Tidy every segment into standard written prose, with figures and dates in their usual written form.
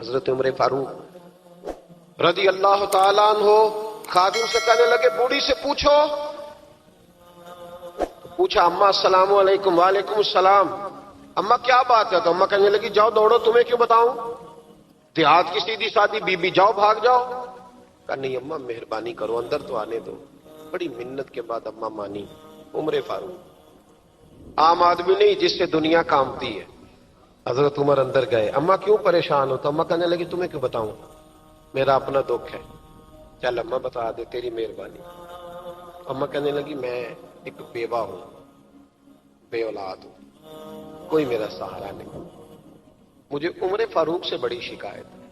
حضرت عمر فاروق رضی اللہ تعالیٰ عنہ خادم سے کہنے لگے بوڑھی سے پوچھو. پوچھا اما السلام علیکم. وعلیکم السلام. اما کیا بات ہے؟ تو اما کہنے لگی جاؤ دوڑو, تمہیں کیوں بتاؤں, دیہات کی سیدھی سادی بی بی, جاؤ بھاگ جاؤ. کہا نہیں اما مہربانی کرو اندر تو آنے دو. بڑی منت کے بعد اما مانی. عمر فاروق عام آدمی نہیں جس سے دنیا کامتی ہے. حضرت عمر اندر گئے. اما کیوں پریشان ہو؟ تو اما کہنے لگی تمہیں کیوں بتاؤں, میرا اپنا دکھ ہے. چل اما بتا دے, تیری مہربانی. اما کہنے لگی میں ایک بیوہ ہوں, بے اولاد ہوں, کوئی میرا سہارا نہیں. مجھے عمر فاروق سے بڑی شکایت ہے.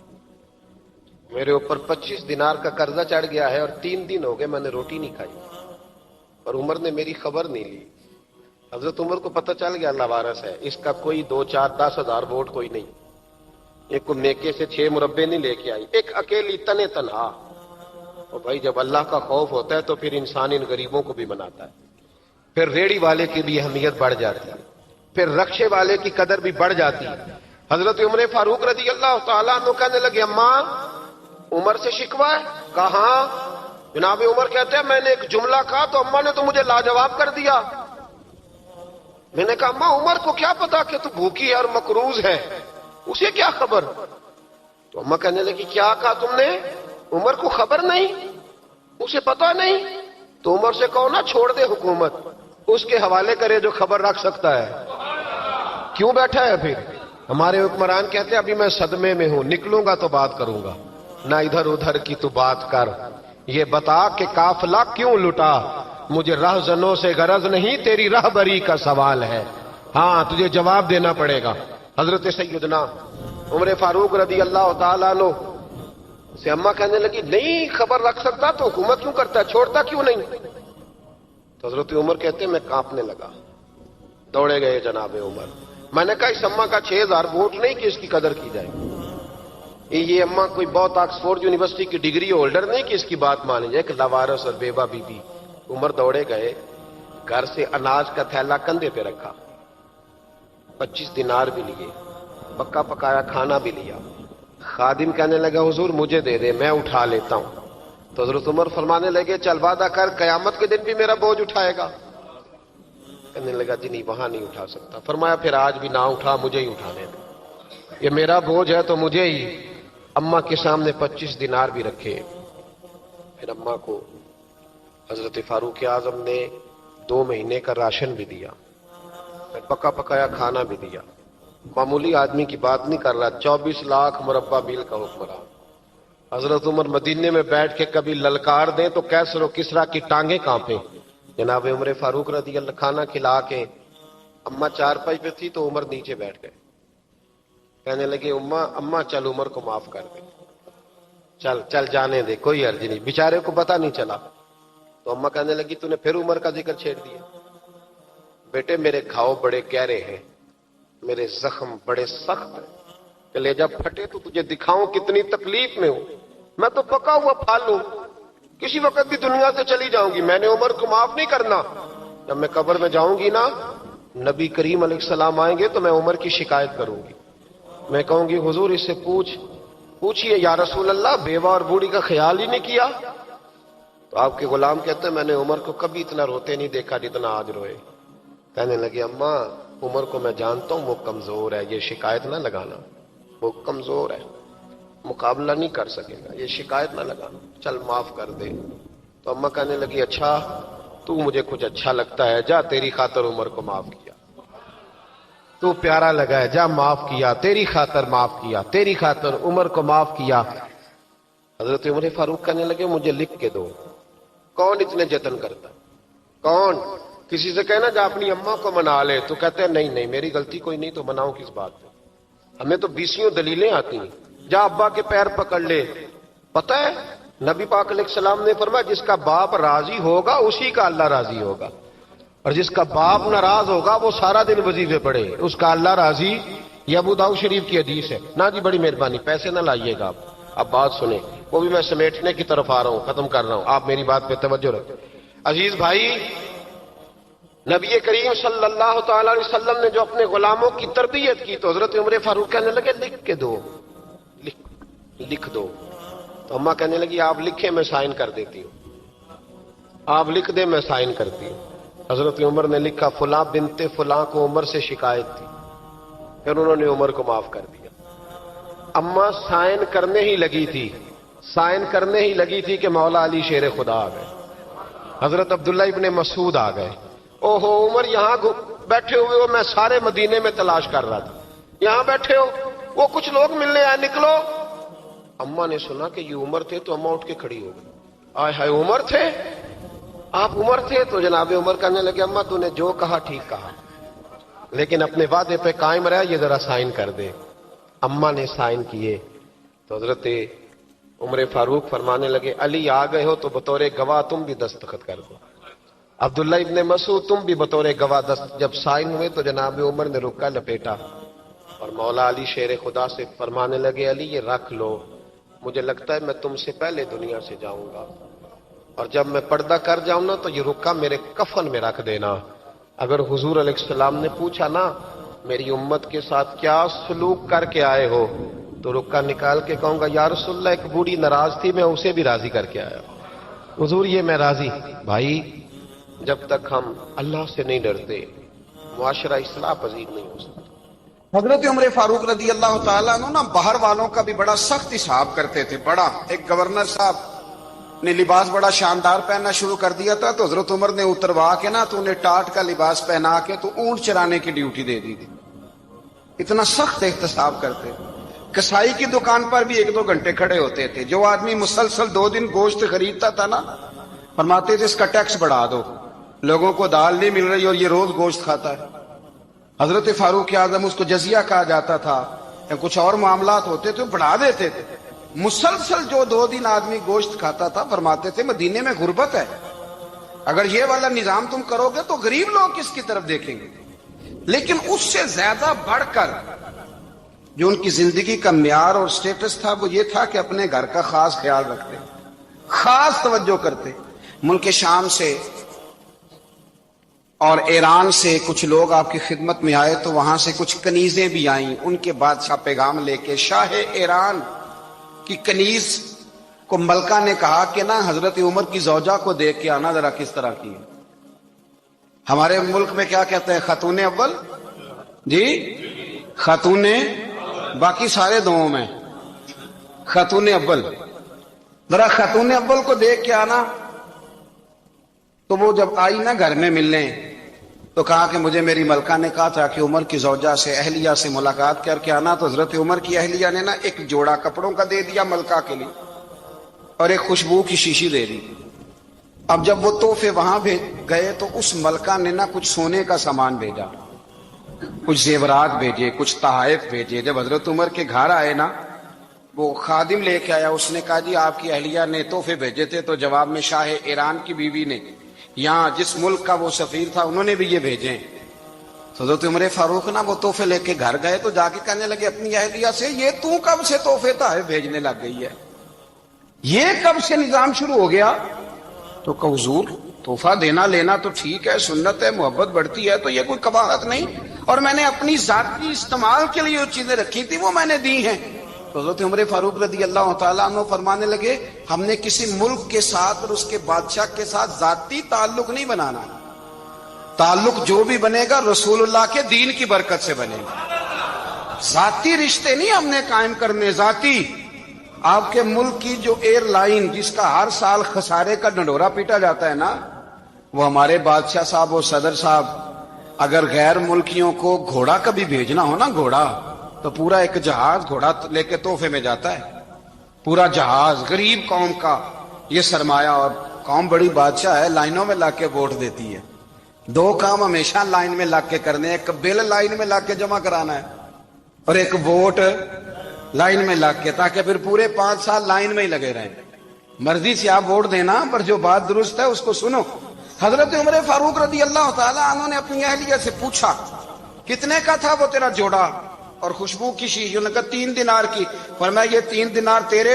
میرے اوپر 25 دینار کا قرضہ چڑھ گیا ہے اور 3 دن ہو گئے میں نے روٹی نہیں کھائی, اور عمر نے میری خبر نہیں لی. حضرت عمر کو پتہ چل گیا اللہ وارث ہے, اس کا کوئی 2 4 10 ہزار ووٹ کوئی نہیں. ایک کو میکے سے 6 مربے نہیں لے کے آئی, ایک اکیلی تنے تنہا. اور بھائی جب اللہ کا خوف ہوتا ہے تو پھر انسان ان غریبوں کو بھی مناتا ہے. پھر ریڑی والے کی بھی اہمیت بڑھ جاتی ہے, پھر رکشے والے کی قدر بھی بڑھ جاتی ہے. حضرت عمر فاروق رضی اللہ تعالیٰ عنہ کہنے لگے اماں عمر سے شکوہ ہے؟ کہاں؟ جناب عمر کہتے ہیں میں نے ایک جملہ کہا تو اماں نے تو مجھے لاجواب کر دیا. میں نے کہا اماں عمر کو کیا پتا کہ تو بھوکی ہے اور مقروض ہے, اسے کیا خبر؟ تو اماں کہنے لگی کیا کہا تم نے؟ عمر کو خبر نہیں, اسے پتا نہیں. تو عمر سے کہو نا چھوڑ دے حکومت, اس کے حوالے کرے جو خبر رکھ سکتا ہے. کیوں بیٹھا ہے پھر؟ ہمارے حکمران کہتے ہیں ابھی میں صدمے میں ہوں, نکلوں گا تو بات کروں گا. نہ ادھر ادھر کی تو بات کر, یہ بتا کہ قافلہ کیوں لٹا. مجھے رہزنوں سے غرض نہیں, تیری رہبری کا سوال ہے. ہاں تجھے جواب دینا پڑے گا. حضرت سیدنا عمر فاروق رضی اللہ تعالیٰ عنہ سے اماں کہنے لگی نہیں خبر رکھ سکتا تو حکومت کیوں کرتا ہے, چھوڑتا کیوں نہیں؟ تو حضرت عمر کہتے ہیں میں کانپنے لگا. دوڑے گئے جناب عمر. میں نے کہا اس اماں کا 6000 ووٹ نہیں کہ اس کی قدر کی جائے. یہ اماں کوئی بہت آکسفورڈ یونیورسٹی کی ڈگری ہولڈر نہیں کہ اس کی بات مانی جائے. کہ لاوارث اور بیوہ بی بی. عمر دوڑے گئے, گھر سے اناج کا تھیلا کندھے پہ رکھا, 25 دینار بھی لیے, پکا پکایا کھانا بھی لیا. خادم کہنے لگا حضور مجھے دے دے میں اٹھا لیتا ہوں. تو حضرت عمر فرمانے لگے چل وعدہ کر قیامت کے دن بھی میرا بوجھ اٹھائے گا. کہنے لگا جی نہیں وہاں نہیں اٹھا سکتا. فرمایا پھر آج بھی نہ اٹھا, مجھے ہی اٹھانے دے, یہ میرا بوجھ ہے تو مجھے ہی. اماں کے سامنے 25 دینار بھی رکھے. پھر اماں کو حضرت فاروق اعظم نے 2 مہینے کا راشن بھی دیا, پھر پکا پکایا کھانا بھی دیا. معمولی آدمی کی بات نہیں کر رہا, 24 لاکھ مربع میل کا حکمران. حضرت عمر مدینے میں بیٹھ کے کبھی للکار دیں تو کیسر و کسرا کی ٹانگیں کانپیں. جناب عمر فاروق رضی اللہ کھانا کھلا کے اماں چارپائی پہ تھی تو عمر نیچے بیٹھ گئے. کہنے لگے اماں چل عمر کو معاف کر دے, چل چل جانے دے, کوئی عرض نہیں, بیچارے کو پتہ نہیں چلا. تو اماں کہنے لگی تو نے پھر عمر کا ذکر چھیڑ دیا. بیٹے میرے گھاؤ بڑے گہرے ہیں, میرے زخم بڑے سخت ہیں, کلیجہ پھٹے تو تجھے دکھاؤں کتنی تکلیف میں ہوں. میں تو پکا ہوا پھال ہوں, کسی وقت بھی دنیا سے چلی جاؤں گی. میں نے عمر کو معاف نہیں کرنا. جب میں قبر میں جاؤں گی نا, نبی کریم علیہ السلام آئیں گے تو میں عمر کی شکایت کروں گی. میں کہوں گی حضور اس سے پوچھئے یا رسول اللہ بیوہ اور بوڑھی کا خیال ہی نہیں کیا. تو آپ کے غلام کہتے ہیں میں نے عمر کو کبھی اتنا روتے نہیں دیکھا جتنا آج روئے. کہنے لگے اماں عمر کو میں جانتا ہوں وہ کمزور ہے, یہ شکایت نہ لگانا, وہ کمزور ہے, مقابلہ نہیں کر سکے گا, یہ شکایت نہ لگانا, چل معاف کر دے. تو اماں کہنے لگی اچھا تو مجھے کچھ اچھا لگتا ہے, جا تیری خاطر عمر کو معاف کیا, تو پیارا لگا ہے, جا معاف کیا, تیری خاطر معاف کیا, تیری خاطر عمر کو معاف کیا. حضرت عمر فاروق کہنے لگے مجھے لکھ کے دو. کون اتنے جتن کرتا, کون؟ کسی سے کہنا جا اپنی اماں کو منا لے, تو کہتے ہیں نہیں میری غلطی کوئی نہیں تو مناؤں کس بات پہ, ہمیں تو 20 دلیلیں آتی ہیں. جا ابا کے پیر پکڑ لے. پتہ ہے نبی پاک علیہ السلام نے فرمایا جس کا باپ راضی ہوگا اسی کا اللہ راضی ہوگا, اور جس کا باپ ناراض ہوگا وہ سارا دن وظیفے پڑھے, اس کا اللہ راضی. یہ ابو داؤد شریف کی حدیث ہے. نا جی بڑی مہربانی, پیسے نہ لائیے گا آپ. اب بات سنیں, وہ بھی میں سمیٹنے کی طرف آ رہا ہوں, ختم کر رہا ہوں, آپ میری بات پہ توجہ رکھیں. عزیز بھائی, نبی کریم صلی اللہ تعالی علیہ وسلم نے جو اپنے غلاموں کی تربیت کی تو حضرت عمر فاروق کہنے لگے لکھ کے دو, لکھ. لکھ دو. تو اماں کہنے لگی آپ لکھیں میں سائن کر دیتی ہوں. آپ لکھ دیں میں سائن کرتی ہوں. حضرت عمر نے لکھا فلاں بنت فلاں کو عمر سے شکایت تھی. پھر انہوں نے عمر کو معاف کر دیا. اماں سائن کرنے ہی لگی تھی کہ مولا علی شیر خدا آ گئے. حضرت عبداللہ ابن مسعود آ گئے. اوہو عمر یہاں بیٹھے ہوئے ہو, میں سارے مدینے میں تلاش کر رہا تھا, یہاں بیٹھے ہو, وہ کچھ لوگ ملنے آئے, نکلو. اماں نے سنا کہ یہ عمر تھے تو اماں اٹھ کے کھڑی ہو گئی. آئے ہائے عمر تھے, آپ عمر تھے. تو جناب عمر کہنے لگے اماں تو نے جو کہا ٹھیک کہا, لیکن اپنے وعدے پہ قائم رہا, یہ ذرا سائن کر دے. اماں نے سائن کیے تو حضرت عمر فاروق فرمانے لگے علی آ گئے ہو تو بطور گواہ تم بھی دستخط کر دو. عبداللہ ابن مسعود تم بھی بطور گواہ جب سائن ہوئے تو جناب عمر نے رکا لپیٹا اور مولا علی شیر خدا سے فرمانے لگے علی یہ رکھ لو, مجھے لگتا ہے میں تم سے پہلے دنیا سے جاؤں گا, اور جب میں پردہ کر جاؤں نا تو یہ رکا میرے کفن میں رکھ دینا. اگر حضور علیہ السلام نے پوچھا نا میری امت کے ساتھ کیا سلوک کر کے آئے ہو, تو رکا نکال کے کہوں گا یا رسول اللہ ایک بوڑھی ناراض تھی میں اسے بھی راضی کر کے آیا. حضور یہ میں راضی. بھائی جب تک ہم اللہ سے نہیں ڈرتے معاشرہ اصلاح پذیر نہیں ہو سکتا. حضرت عمر فاروق رضی اللہ تعالیٰ عنہ نا باہر والوں کا بھی بڑا سخت حساب کرتے تھے. بڑا ایک گورنر صاحب نے لباس بڑا شاندار پہننا شروع کر دیا تھا تو حضرت عمر نے اتروا کے نا تو انہیں ٹاٹ کا لباس پہنا کے تو اونٹ چرانے کی ڈیوٹی دے دی تھی. اتنا سخت احتساب کرتے. کسائی کی دکان پر بھی 1-2 گھنٹے کھڑے ہوتے تھے. جو آدمی مسلسل 2 دن گوشت خریدتا تھا نا فرماتے تھے اس کا ٹیکس بڑھا دو, لوگوں کو دال نہیں مل رہی اور یہ روز گوشت کھاتا ہے. حضرت فاروق اعظم اس کو جزیہ کہا جاتا تھا یا کچھ اور معاملات ہوتے تھے بڑھا دیتے تھے. مسلسل جو 2 دن آدمی گوشت کھاتا تھا فرماتے تھے مدینے میں غربت ہے, اگر یہ والا نظام تم کرو گے تو غریب لوگ کس کی طرف دیکھیں گے. لیکن اس سے زیادہ بڑھ کر جو ان کی زندگی کا معیار اور سٹیٹس تھا وہ یہ تھا کہ اپنے گھر کا خاص خیال رکھتے, خاص توجہ کرتے. ملک شام سے اور ایران سے کچھ لوگ آپ کی خدمت میں آئے تو وہاں سے کچھ کنیزیں بھی آئیں. ان کے بادشاہ پیغام لے کے شاہ ایران کی کنیز کو ملکہ نے کہا کہ نا حضرت عمر کی زوجہ کو دیکھ کے آنا ذرا کس طرح کی ہے. ہمارے ملک میں کیا کہتے ہیں خاتون اول, جی خاتون, باقی سارے دووں میں خاتون اول. ذرا خاتون اول کو دیکھ کے آنا. تو وہ جب آئی نا گھر میں ملنے تو کہا کہ مجھے میری ملکہ نے کہا تھا کہ عمر کی زوجہ سے اہلیہ سے ملاقات کر کے آنا. تو حضرت عمر کی اہلیہ نے نا ایک جوڑا کپڑوں کا دے دیا ملکہ کے لیے اور ایک خوشبو کی شیشی دے دی. اب جب وہ تحفے وہاں گئے تو اس ملکہ نے نا کچھ سونے کا سامان بھیجا, کچھ زیورات بھیجے, کچھ تحائف بھیجے. جب حضرت عمر کے گھر آئے نا وہ خادم لے کے آیا, اس نے کہا جی آپ کی اہلیہ نے تحفے بھیجے تھے. تو جواب میں شاہ ایران کی بیوی نے یہاں جس ملک کا وہ سفیر تھا انہوں نے بھی یہ بھیجے. حضرت عمر فاروق نا وہ تحفے لے کے گھر گئے تو جا کے کہنے لگے اپنی اہلیہ سے یہ تو کب سے تحفے تحائف بھیجنے لگ گئی ہے, یہ کب سے نظام شروع ہو گیا؟ تو کہ حضور تحفہ دینا لینا تو ٹھیک ہے, سنت ہے, محبت بڑھتی ہے, تو یہ کوئی قباحت نہیں, اور میں نے اپنی ذاتی استعمال کے لیے جو چیزیں رکھی تھی وہ میں نے دی ہیں. تو حضرت عمر فاروق رضی اللہ تعالیٰ عنہ فرمانے لگے ہم نے کسی ملک کے ساتھ اور اس کے بادشاہ کے ساتھ ذاتی تعلق نہیں بنانا, تعلق جو بھی بنے گا رسول اللہ کے دین کی برکت سے بنے گا. ذاتی رشتے نہیں ہم نے قائم کرنے. ذاتی آپ کے ملک کی جو ایئر لائن جس کا ہر سال خسارے کا ڈنڈورا پیٹا جاتا ہے نا, وہ ہمارے بادشاہ صاحب اور صدر صاحب اگر غیر ملکیوں کو گھوڑا کبھی بھیجنا ہو نا, گھوڑا, تو پورا ایک جہاز گھوڑا لے کے تحفے میں جاتا ہے. پورا جہاز غریب قوم کا یہ سرمایہ, اور قوم بڑی بادشاہ ہے, لائنوں میں لا کے ووٹ دیتی ہے. 2 کام ہمیشہ لائن میں لا کے کرنے, ایک بل لائن میں لا کے جمع کرانا ہے اور ایک ووٹ لائن میں لا کے, تاکہ پھر پورے 5 سال لائن میں ہی لگے رہیں. مرضی سے آپ ووٹ دینا, پر جو بات درست ہے اس کو سنو. حضرت عمر فاروق رضی اللہ تعالیٰ عنہ نے اپنی اہلیہ سے پوچھا کتنے کا تھا وہ تیرا جوڑا اور خوشبو کی شیشی؟ انہوں نے کہا 3 دینار کی. فرمایا یہ 3 دینار تیرے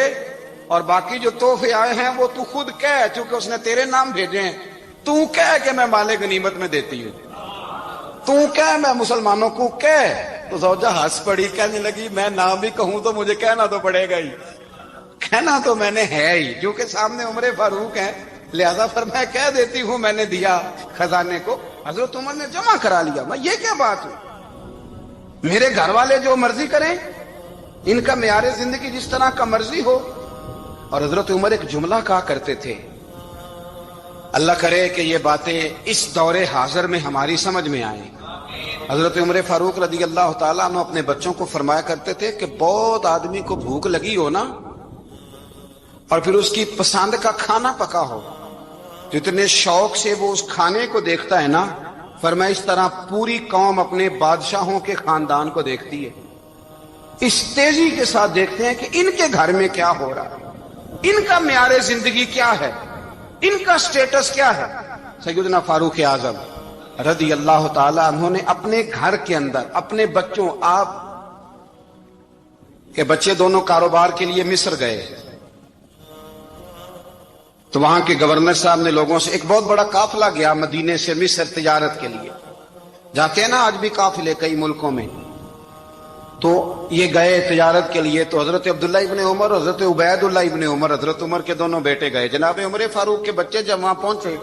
اور باقی جو تحفے آئے ہیں وہ تو خود کہہ, چونکہ اس نے تیرے نام بھیجے ہیں, تو کہہ کہ میں مال غنیمت میں دیتی ہوں, تو کہہ میں مسلمانوں کو کہہ. تو زوجہ ہنس پڑی, کہنے لگی میں نام بھی کہوں تو مجھے کہنا تو پڑے گا ہی, کہنا تو میں نے ہے ہی، کیونکہ سامنے عمر فاروق ہے، لہذا فرمایا کہہ دیتی ہوں میں نے دیا خزانے کو۔ حضرت عمر نے جمع کرا لیا۔ میں یہ کیا بات ہو، میرے گھر والے جو مرضی کریں، ان کا معیار زندگی جس طرح کا مرضی ہو۔ اور حضرت عمر ایک جملہ کہا کرتے تھے، اللہ کرے کہ یہ باتیں اس دور حاضر میں ہماری سمجھ میں آئیں۔ حضرت عمر فاروق رضی اللہ تعالیٰ عنہ اپنے بچوں کو فرمایا کرتے تھے کہ بہت آدمی کو بھوک لگی ہو نا، اور پھر اس کی پسند کا کھانا پکا ہو، جتنے شوق سے وہ اس کھانے کو دیکھتا ہے نا، فرمایا اس طرح پوری قوم اپنے بادشاہوں کے خاندان کو دیکھتی ہے، اس تیزی کے ساتھ دیکھتے ہیں کہ ان کے گھر میں کیا ہو رہا ہے، ان کا معیار زندگی کیا ہے، ان کا سٹیٹس کیا ہے۔ سیدنا فاروق اعظم رضی اللہ تعالی عنہ نے اپنے گھر کے اندر اپنے بچوں، آپ کے بچے دونوں کاروبار کے لیے مصر گئے، تو وہاں کے گورنر صاحب نے لوگوں سے، ایک بہت بڑا قافلہ گیا مدینے سے مصر تجارت کے لیے، جاتے ہیں نا آج بھی قافلے کئی ملکوں میں، تو یہ گئے تجارت کے لیے، تو حضرت عبداللہ ابن عمر، حضرت عبید اللہ ابن عمر، حضرت عمر کے دونوں بیٹے گئے۔ جناب عمر فاروق کے بچے جب وہاں پہنچے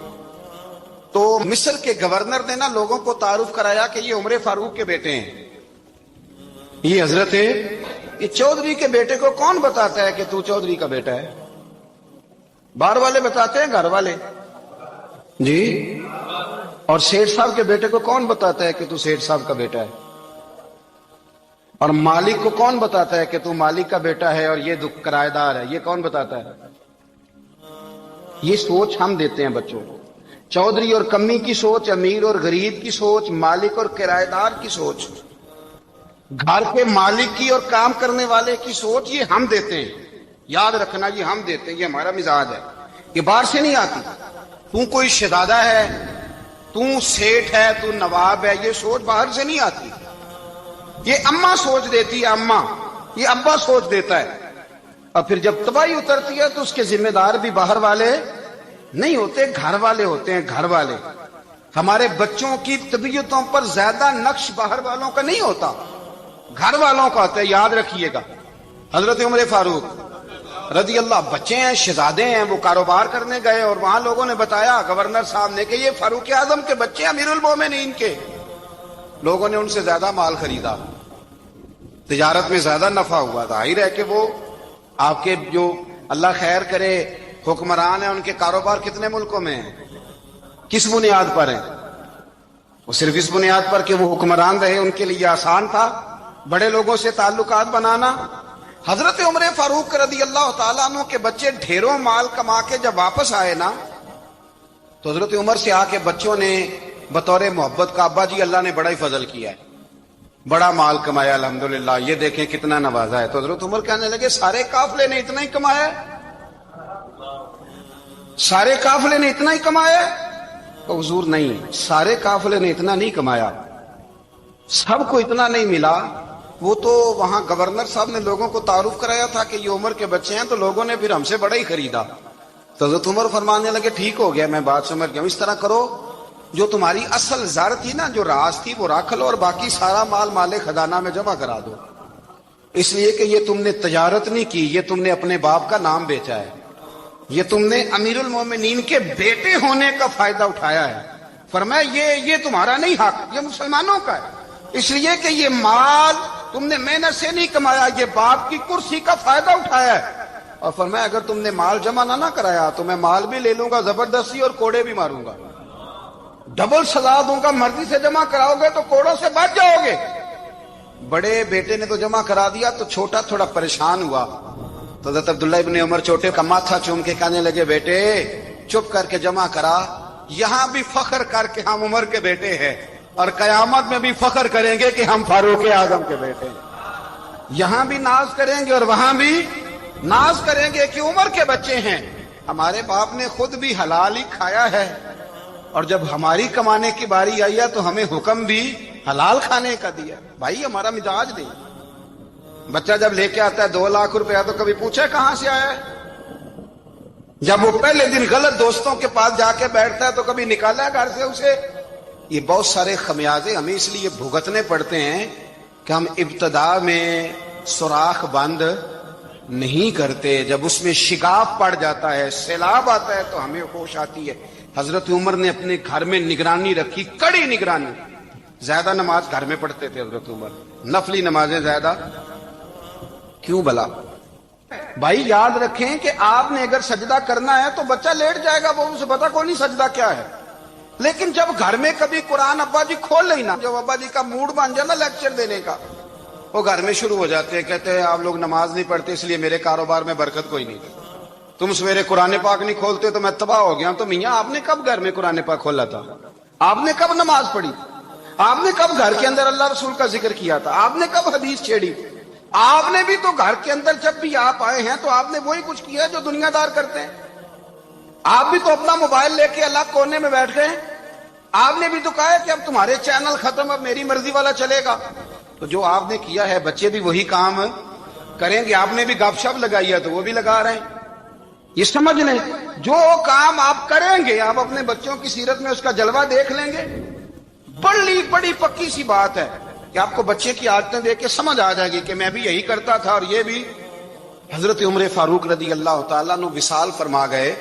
تو مصر کے گورنر نے نا لوگوں کو تعارف کرایا کہ یہ عمر فاروق کے بیٹے ہیں، یہ حضرت یہ چودھری کے بیٹے کو کون بتاتا ہے کہ تو چودھری کا بیٹا ہے؟ باہر والے بتاتے ہیں، گھر والے جی؟ اور سیٹھ صاحب کے بیٹے کو کون بتاتا ہے کہ تو سیٹھ صاحب کا بیٹا ہے؟ اور مالک کو کون بتاتا ہے کہ تو مالک کا بیٹا ہے اور یہ کرایہ دار ہے؟ یہ کون بتاتا ہے؟ یہ سوچ ہم دیتے ہیں بچوں کو، چودھری اور کمی کی سوچ، امیر اور غریب کی سوچ، مالک اور کرایہ دار کی سوچ، گھر کے مالک کی اور کام کرنے والے کی سوچ، یہ ہم دیتے ہیں۔ یاد رکھنا، یہ ہم دیتے ہیں، یہ ہمارا مزاج ہے، یہ باہر سے نہیں آتی۔ تو کوئی شہزادہ ہے، تو سیٹھ ہے، تو نواب ہے، یہ سوچ باہر سے نہیں آتی، یہ اماں سوچ دیتی ہے، اماں، یہ ابا سوچ دیتا ہے۔ اور پھر جب تباہی اترتی ہے تو اس کے ذمہ دار بھی باہر والے نہیں ہوتے، گھر والے ہوتے ہیں، گھر والے۔ ہمارے بچوں کی طبیعتوں پر زیادہ نقش باہر والوں کا نہیں ہوتا، گھر والوں کا ہوتا ہے، یاد رکھیے گا۔ حضرت عمر فاروق رضی اللہ، بچے ہیں، شہزادے ہیں، وہ کاروبار کرنے گئے اور وہاں لوگوں نے بتایا گورنر صاحب نے کہ یہ فاروق اعظم کے بچے، امیر المومنین کے۔ لوگوں نے ان سے زیادہ مال خریدا، تجارت میں زیادہ نفع ہوا، ظاہر ہے کہ وہ آپ کے جو اللہ خیر کرے حکمران ہیں، ان کے کاروبار کتنے ملکوں میں ہیں، کس بنیاد پر ہیں؟ وہ صرف اس بنیاد پر کہ وہ حکمران رہے، ان کے لیے آسان تھا بڑے لوگوں سے تعلقات بنانا۔ حضرت عمر فاروق رضی اللہ تعالیٰ عنہ کے بچے ڈھیروں مال کما کے جب واپس آئے نا، تو حضرت عمر سے آ کے بچوں نے بطور محبت کا، ابا جی اللہ نے بڑا ہی فضل کیا ہے، بڑا مال کمایا الحمدللہ، یہ دیکھیں کتنا نوازا ہے۔ تو حضرت عمر کہنے لگے سارے قافلے نے اتنا ہی کمایا ہے؟ سارے قافلے نے اتنا ہی کمایا ہے؟ تو حضور نہیں، سارے قافلے نے اتنا نہیں کمایا، سب کو اتنا نہیں ملا۔ وہ تو وہاں گورنر صاحب نے لوگوں کو تعارف کرایا تھا کہ یہ عمر کے بچے ہیں، تو لوگوں نے پھر ہم سے بڑا ہی خریدا۔ تو حضرت عمر فرمانے لگے ٹھیک ہو گیا، میں بات سمجھ گیا، اس طرح کرو، جو تمہاری اصل زر تھی نا، جو راز تھی، وہ رکھ لو اور باقی سارا مال مال خزانہ میں جمع کرا دو، اس لیے کہ یہ تم نے تجارت نہیں کی، یہ تم نے اپنے باپ کا نام بیچا ہے، یہ تم نے امیر المومنین کے بیٹے ہونے کا فائدہ اٹھایا ہے۔ فرمایا یہ تمہارا نہیں حق، یہ مسلمانوں کا ہے، اس لیے کہ یہ مال تم نے محنت سے نہیں کمایا، یہ باپ کی کرسی کا فائدہ اٹھایا ہے۔ اور فرمایا اگر تم نے مال جمع نہ کرایا تو میں مال بھی لے لوں گا زبردستی اور کوڑے بھی ماروں گا، ڈبل سزا دوں گا، مرضی سے جمع کراؤ گے تو کوڑوں سے بچ جاؤ گے۔ بڑے بیٹے نے تو جمع کرا دیا، تو چھوٹا تھوڑا پریشان ہوا، تو حضرت عبداللہ ابن عمر چھوٹے کا ماتھا چوم کے کہنے لگے بیٹے چپ کر کے جمع کرا، یہاں بھی فخر کر کے ہم عمر کے بیٹے ہیں، اور قیامت میں بھی فخر کریں گے کہ ہم فاروق اعظم کے بیٹے ہیں، یہاں بھی ناز کریں گے اور وہاں بھی ناز کریں گے کہ عمر کے بچے ہیں۔ ہمارے باپ نے خود بھی حلال ہی کھایا ہے، اور جب ہماری کمانے کی باری آئی ہے تو ہمیں حکم بھی حلال کھانے کا دیا۔ بھائی ہمارا مزاج نہیں، بچہ جب لے کے آتا ہے 2 لاکھ روپیہ تو کبھی پوچھے کہاں سے آیا ہے؟ جب وہ پہلے دن غلط دوستوں کے پاس جا کے بیٹھتا ہے تو کبھی نکالا ہے گھر سے اسے؟ یہ بہت سارے خمیازے ہمیں اس لیے بھگتنے پڑتے ہیں کہ ہم ابتدا میں سوراخ بند نہیں کرتے. جب اس میں شگاف پڑ جاتا ہے, سیلاب آتا ہے, تو ہمیں ہوش آتی ہے. حضرت عمر نے اپنے گھر میں نگرانی رکھی, کڑی نگرانی. زیادہ نماز گھر میں پڑھتے تھے حضرت عمر, نفلی نمازیں زیادہ کیوں بلا؟ بھائی یاد رکھیں کہ آپ نے اگر سجدہ کرنا ہے تو بچہ لیٹ جائے گا, وہ اسے پتا کوئی نہیں سجدہ کیا ہے. لیکن جب گھر میں کبھی قرآن ابا جی کھول لینا, جب ابا جی کا موڈ بن جائے نا لیکچر دینے کا, وہ گھر میں شروع ہو جاتے ہیں, کہتے ہیں آپ لوگ نماز نہیں پڑھتے اس لیے میرے کاروبار میں برکت کوئی نہیں. تم سویرے قرآن پاک نہیں کھولتے تو میں تباہ ہو گیا. تو میاں آپ نے کب گھر میں قرآن پاک کھولا تھا؟ آپ نے کب نماز پڑھی؟ آپ نے کب گھر کے اندر اللہ رسول کا ذکر کیا تھا؟ آپ نے کب حدیث چھیڑی؟ آپ نے بھی تو گھر کے اندر جب بھی آپ آئے ہیں تو آپ نے وہی کچھ کیا جو دنیا دار کرتے ہیں. آپ بھی تو اپنا موبائل لے کے الگ کونے میں بیٹھ گئے. آپ نے بھی تو کہا ہے کہ اب تمہارے چینل ختم, اب میری مرضی والا چلے گا. تو جو آپ نے کیا ہے بچے بھی وہی کام کریں گے. آپ نے بھی گپ شپ لگائی ہے تو وہ بھی لگا رہے ہیں. یہ سمجھ لیں, جو کام آپ کریں گے آپ اپنے بچوں کی سیرت میں اس کا جلوہ دیکھ لیں گے. بڑی پکی سی بات ہے کہ آپ کو بچے کی عادتیں دیکھ کے سمجھ آ جائے گی کہ میں بھی یہی کرتا تھا اور یہ بھی. حضرت عمر فاروق رضی اللہ تعالیٰ عنہ وصال فرما گئے,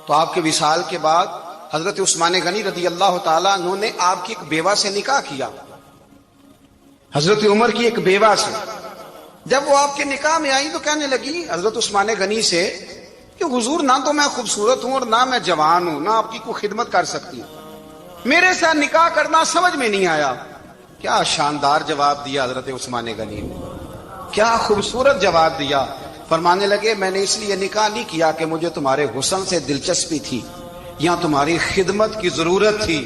تو آپ کے وصال کے بعد حضرت عثمان غنی رضی اللہ تعالیٰ عنہ نے آپ کی ایک بیوہ سے نکاح کیا. حضرت عمر کی ایک بیوہ سے جب وہ آپ کے نکاح میں آئی تو کہنے لگی حضرت عثمان غنی سے کہ حضور نہ تو میں خوبصورت ہوں اور نہ میں جوان ہوں, نہ آپ کی کوئی خدمت کر سکتی ہوں, میرے ساتھ نکاح کرنا سمجھ میں نہیں آیا. کیا شاندار جواب دیا حضرت عثمان غنی نے, کیا خوبصورت جواب دیا. فرمانے لگے میں نے اس لیے نکاح نہیں کیا کہ مجھے تمہارے حسن سے دلچسپی تھی یا تمہاری خدمت کی ضرورت تھی,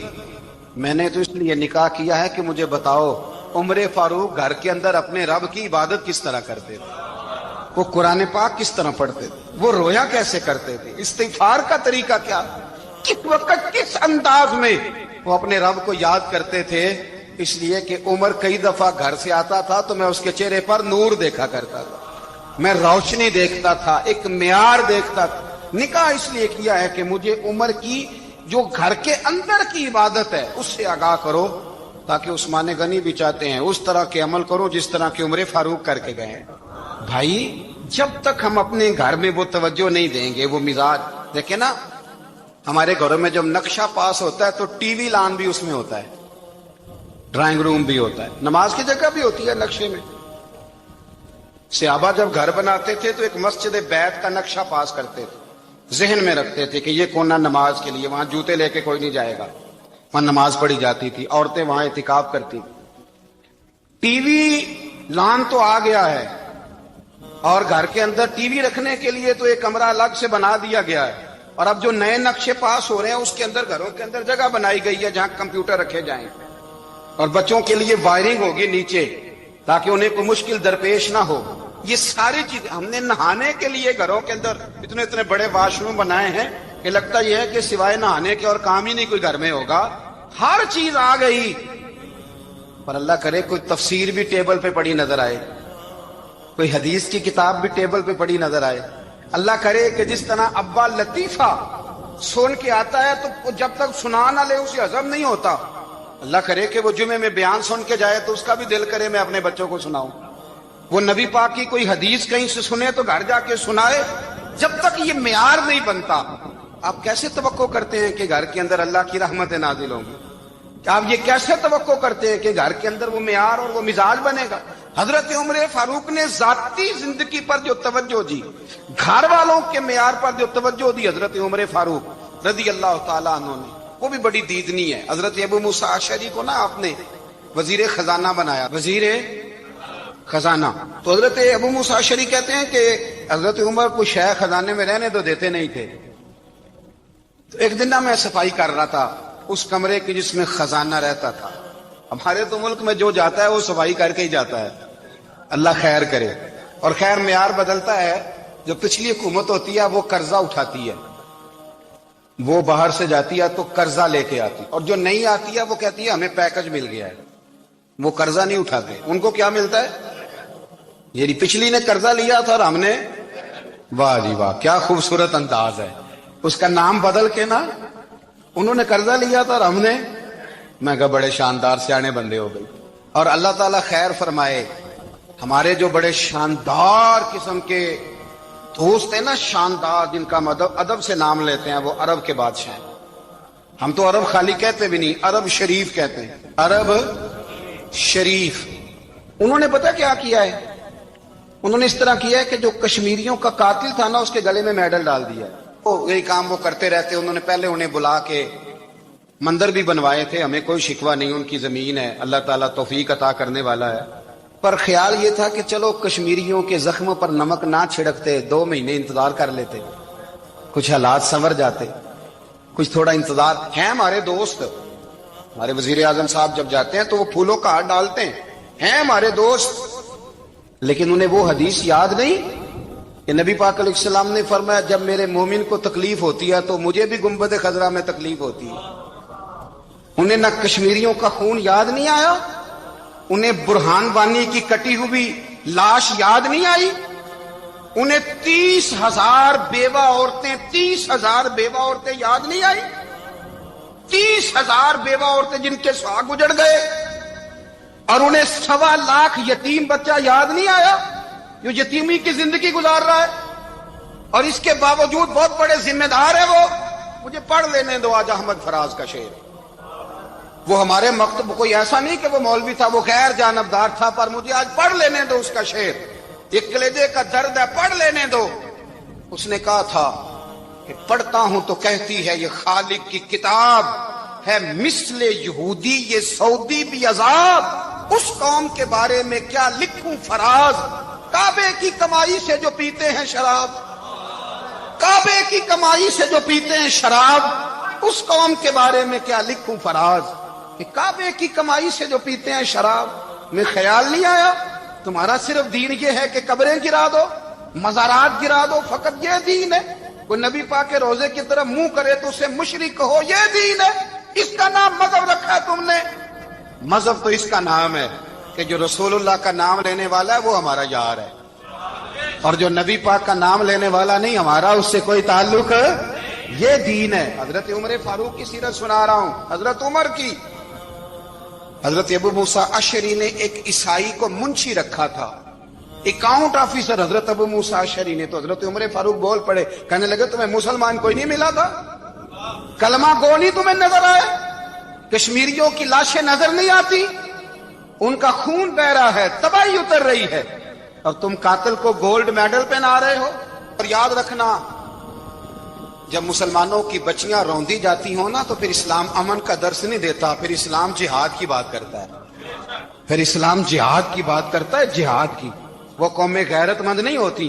میں نے تو اس لیے نکاح کیا ہے کہ مجھے بتاؤ عمر فاروق گھر کے اندر اپنے رب کی عبادت کس طرح کرتے تھے, وہ قرآن پاک کس طرح پڑھتے تھے, وہ رویا کیسے کرتے تھے, استغفار کا طریقہ کیا, کس وقت کس انداز میں وہ اپنے رب کو یاد کرتے تھے. اس لیے کہ عمر کئی دفعہ گھر سے آتا تھا تو میں اس کے چہرے پر نور دیکھا کرتا تھا, میں روشنی دیکھتا تھا, ایک معیار دیکھتا تھا. نکاح اس لیے کیا ہے کہ مجھے عمر کی جو گھر کے اندر کی عبادت ہے اس سے آگاہ کرو, تاکہ عثمان غنی بھی چاہتے ہیں اس طرح کے عمل کرو جس طرح کہ عمر فاروق کر کے گئے. بھائی جب تک ہم اپنے گھر میں وہ توجہ نہیں دیں گے, وہ مزاج دیکھیں نا, ہمارے گھروں میں جب نقشہ پاس ہوتا ہے تو ٹی وی لان بھی اس میں ہوتا ہے, ڈرائنگ روم بھی ہوتا ہے, نماز کی جگہ بھی ہوتی ہے نقشے میں. صحابہ جب گھر بناتے تھے تو ایک مسجد بیت کا نقشہ پاس کرتے تھے, ذہن میں رکھتے تھے کہ یہ کونا نماز کے لیے, وہاں جوتے لے کے کوئی نہیں جائے گا, وہاں نماز پڑھی جاتی تھی, عورتیں وہاں اعتکاف کرتی. ٹی وی لان تو آ گیا ہے اور گھر کے اندر ٹی وی رکھنے کے لیے تو ایک کمرہ الگ سے بنا دیا گیا ہے, اور اب جو نئے نقشے پاس ہو رہے ہیں اس کے اندر گھروں کے اندر جگہ بنائی گئی ہے جہاں کمپیوٹر رکھے جائیں, اور بچوں کے لیے وائرنگ ہوگی نیچے تاکہ انہیں کوئی مشکل درپیش نہ ہو. یہ ساری چیزیں ہم نے نہانے کے لیے گھروں کے اندر اتنے بڑے واش روم بنائے ہیں کہ لگتا یہ ہے کہ سوائے نہانے کے اور کام ہی نہیں کوئی گھر میں ہوگا. ہر چیز آ گئی, پر اللہ کرے کوئی تفسیر بھی ٹیبل پہ پڑی نظر آئے, کوئی حدیث کی کتاب بھی ٹیبل پہ پڑی نظر آئے. اللہ کرے کہ جس طرح ابا لطیفہ سن کے آتا ہے تو جب تک سنا نہ لے اسے ہضم نہیں ہوتا. اللہ کرے کہ وہ جمعے میں بیان سن کے جائے تو اس کا بھی دل کرے میں اپنے بچوں کو سناؤں. وہ نبی پاک کی کوئی حدیث کہیں سے سنے تو گھر جا کے سنائے. جب تک یہ معیار نہیں بنتا آپ کیسے توقع کرتے ہیں کہ گھر کے اندر اللہ کی رحمتیں نازل ہوں گی؟ آپ یہ کیسے توقع کرتے ہیں کہ گھر کے اندر وہ معیار اور وہ مزاج بنے گا؟ حضرت عمر فاروق نے ذاتی زندگی پر جو توجہ دی, گھر والوں کے معیار پر جو توجہ دی حضرت عمر فاروق رضی اللہ تعالیٰ عنہ نے, وہ بھی بڑی دیدنی ہے. حضرت ابو موسیٰ اشعری کو نا آپ نے وزیر خزانہ بنایا, وزیر خزانہ. تو حضرت ابو موسیٰ اشعری کہتے ہیں کہ حضرت عمر کو شے خزانے میں رہنے تو دیتے نہیں تھے. تو ایک دن میں صفائی کر رہا تھا اس کمرے کی جس میں خزانہ رہتا تھا. ہمارے تو ملک میں جو جاتا ہے وہ صفائی کر کے ہی جاتا ہے, اللہ خیر کرے. اور خیر معیار بدلتا ہے. جو پچھلی حکومت ہوتی ہے وہ قرضہ اٹھاتی ہے, وہ باہر سے جاتی ہے تو قرضہ لے کے آتی, اور جو نہیں آتی ہے وہ کہتی ہے ہمیں پیکج مل گیا ہے. وہ قرضہ نہیں اٹھاتے, ان کو کیا ملتا ہے؟ یعنی پچھلی نے قرضہ لیا تھا اور ہم نے, واہ جی واہ کیا خوبصورت انداز ہے, اس کا نام بدل کے نا, انہوں نے قرضہ لیا تھا اور ہم نے, میں کہا بڑے شاندار سیانے بندے ہو گئی. اور اللہ تعالیٰ خیر فرمائے ہمارے جو بڑے شاندار قسم کے دوست ہیں نا، شاندار، جن کا ادب سے نام لیتے ہیں، وہ عرب کے بادشاہ ہیں. ہم تو عرب خالی کہتے بھی نہیں، عرب شریف کہتے ہیں، عرب شریف. انہوں نے پتہ کیا کیا ہے؟ انہوں نے اس طرح کیا ہے کہ جو کشمیریوں کا قاتل تھا نا، اس کے گلے میں میڈل ڈال دیا. یہی کام وہ کرتے رہتے. انہوں نے پہلے انہیں بلا کے مندر بھی بنوائے تھے. ہمیں کوئی شکوہ نہیں، ان کی زمین ہے، اللہ تعالیٰ توفیق عطا کرنے والا ہے. پر خیال یہ تھا کہ چلو کشمیریوں کے زخموں پر نمک نہ چھڑکتے، 2 مہینے انتظار کر لیتے، کچھ حالات سنور جاتے، کچھ تھوڑا انتظار. ہیں ہمارے دوست، ہمارے وزیر اعظم صاحب جب جاتے ہیں تو وہ پھولوں کا ہار ڈالتے ہیں ہمارے دوست. لیکن انہیں وہ حدیث یاد نہیں کہ نبی پاک علیہ السلام نے فرمایا جب میرے مومن کو تکلیف ہوتی ہے تو مجھے بھی گنبد خضرا میں تکلیف ہوتی ہے. انہیں نہ کشمیریوں کا خون یاد نہیں آیا، انہیں برہان بانی کی کٹی ہوئی لاش یاد نہیں آئی، انہیں 30,000 بیوہ عورتیں 30,000 بیوہ عورتیں یاد نہیں آئی، 30,000 بیوہ عورتیں جن کے سہاگ اجڑ گئے، اور انہیں 1.25 لاکھ یتیم بچہ یاد نہیں آیا جو یتیمی کی زندگی گزار رہا ہے. اور اس کے باوجود بہت بڑے ذمہ دار ہے وہ. مجھے پڑھ لینے دو آج احمد فراز کا شعر. وہ ہمارے مکتب کوئی ایسا نہیں کہ وہ مولوی تھا، وہ غیر جانبدار تھا، پر مجھے آج پڑھ لینے دو اس کا شعر. ایک کلیجے کا درد ہے، پڑھ لینے دو. اس نے کہا تھا کہ پڑھتا ہوں تو کہتی ہے یہ خالق کی کتاب ہے، مثل یہودی یہ سعودی بھی عذاب. اس قوم کے بارے میں کیا لکھوں فراز، کعبے کی کمائی سے جو پیتے ہیں شراب، کعبے کی کمائی سے جو پیتے ہیں شراب. اس قوم کے بارے میں کیا لکھوں فراز کہ کعبے کی کمائی سے جو پیتے ہیں شراب. میں خیال نہیں آیا تمہارا صرف دین یہ ہے کہ قبریں گرا دو، مزارات گرا دو، فقط یہ دین ہے؟ کوئی نبی پاک کے روزے کی طرف منہ کرے تو اسے مشرک کہو، یہ دین ہے؟ اس کا نام مذہب رکھا ہے تم نے. مذہب تو اس کا نام ہے کہ جو رسول اللہ کا نام لینے والا ہے وہ ہمارا یار ہے، اور جو نبی پاک کا نام لینے والا نہیں، ہمارا اس سے کوئی تعلق. یہ دین ہے. حضرت عمر فاروق کی سیرت سنا رہا ہوں، حضرت عمر کی. حضرت ابو موسیٰ اشعری نے ایک عیسائی کو منشی رکھا تھا، اکاؤنٹ آفیسر حضرت ابو موسیٰ اشعری نے. تو حضرت عمر فاروق بول پڑے، کہنے لگے تمہیں مسلمان کوئی نہیں ملا تھا؟ کلمہ گو نہیں تمہیں نظر آئے؟ کشمیریوں کی لاشیں نظر نہیں آتی؟ ان کا خون بہ رہا ہے، تباہی اتر رہی ہے، اور تم قاتل کو گولڈ میڈل پہنا رہے ہو. اور یاد رکھنا، جب مسلمانوں کی بچیاں روندی جاتی ہوں نا تو پھر اسلام امن کا درس نہیں دیتا، پھر اسلام جہاد کی بات کرتا ہے. پھر اسلام جہاد کی بات کرتا ہے، جہاد کی. وہ قومیں غیرت مند نہیں ہوتی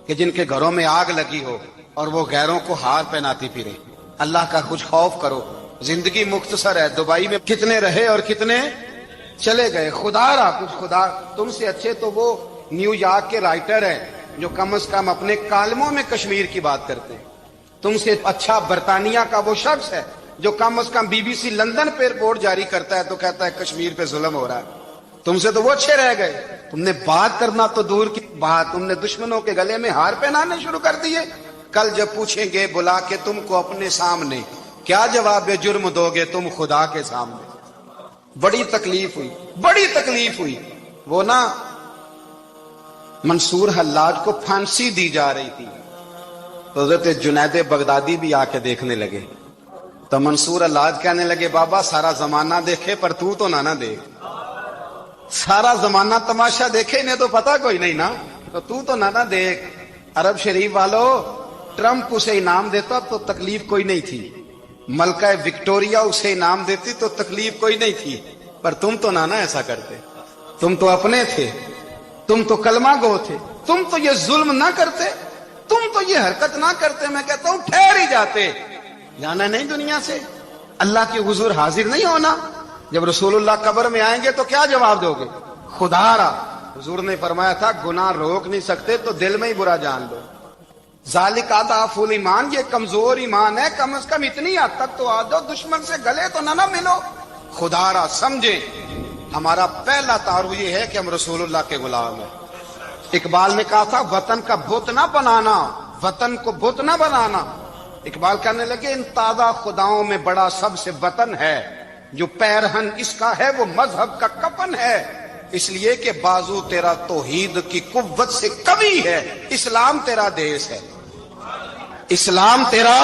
کہ جن کے گھروں میں آگ لگی ہو اور وہ غیروں کو ہار پہناتی پھرے. اللہ کا کچھ خوف کرو. زندگی مختصر ہے. دبئی میں کتنے رہے اور کتنے چلے گئے. خدا را کچھ خدا تم سے اچھے تو وہ نیو یارک کے رائٹر ہیں جو کم از کم اپنے کالموں میں کشمیر کی بات کرتے ہیں. تم سے اچھا برطانیہ کا وہ شخص ہے جو کم از کم BBC لندن پہ رپورٹ جاری کرتا ہے تو کہتا ہے کشمیر پہ ظلم ہو رہا ہے. تم سے تو وہ اچھے رہ گئے. تم نے بات کرنا تو دور کی بات، تم نے دشمنوں کے گلے میں ہار پہنانے شروع کر دیے. کل جب پوچھیں گے بلا کے تم کو اپنے سامنے، کیا جواب جرم دو گے تم خدا کے سامنے؟ بڑی تکلیف ہوئی، بڑی تکلیف ہوئی. وہ نا منصور حلاج کو پھانسی دی جا رہی تھی تو حضرت جنید بغدادی بھی آ کے دیکھنے لگے. تو منصور حلاج کہنے لگے بابا سارا زمانہ دیکھے پر تو نہ دیکھ. سارا زمانہ تماشا دیکھے، انہیں تو پتا کوئی نہیں نا، تو نہ دیکھ. عرب شریف والو، ٹرمپ اسے انعام دیتا تو تکلیف کوئی نہیں تھی، ملکہ وکٹوریا اسے انعام دیتی تو تکلیف کوئی نہیں تھی، پر تم تو نہ ایسا کرتے. تم تو اپنے تھے، تم تو کلمہ گو تھے، تم تو یہ ظلم نہ کرتے، تم تو یہ حرکت نہ کرتے. میں کہتا ہوں ٹھہر ہی جاتے. جانا نہیں دنیا سے، اللہ کے حضور حاضر نہیں ہونا. جب رسول اللہ قبر میں آئیں گے تو کیا جواب دو گے؟ خدا را. حضور نے فرمایا تھا گناہ روک نہیں سکتے تو دل میں ہی برا جان لو. ذالک اضعف الایمان، یہ کمزور ایمان ہے. کم از کم اتنی حد تک تو آ جاؤ، دشمن سے گلے تو نہ ملو. خدا را سمجھیں، ہمارا پہلا تعارف یہ ہے کہ ہم رسول اللہ کے غلام ہیں. اقبال نے کہا تھا وطن کا بت نہ بنانا، وطن کو بت نہ بنانا. اقبال کہنے لگے ان تازہ خداؤں میں بڑا سب سے وطن ہے، جو پیرہن اس کا ہے وہ مذہب کا کفن ہے. اس لیے کہ بازو تیرا توحید کی قوت سے قوی ہے. اسلام تیرا دیس ہے, اسلام تیرا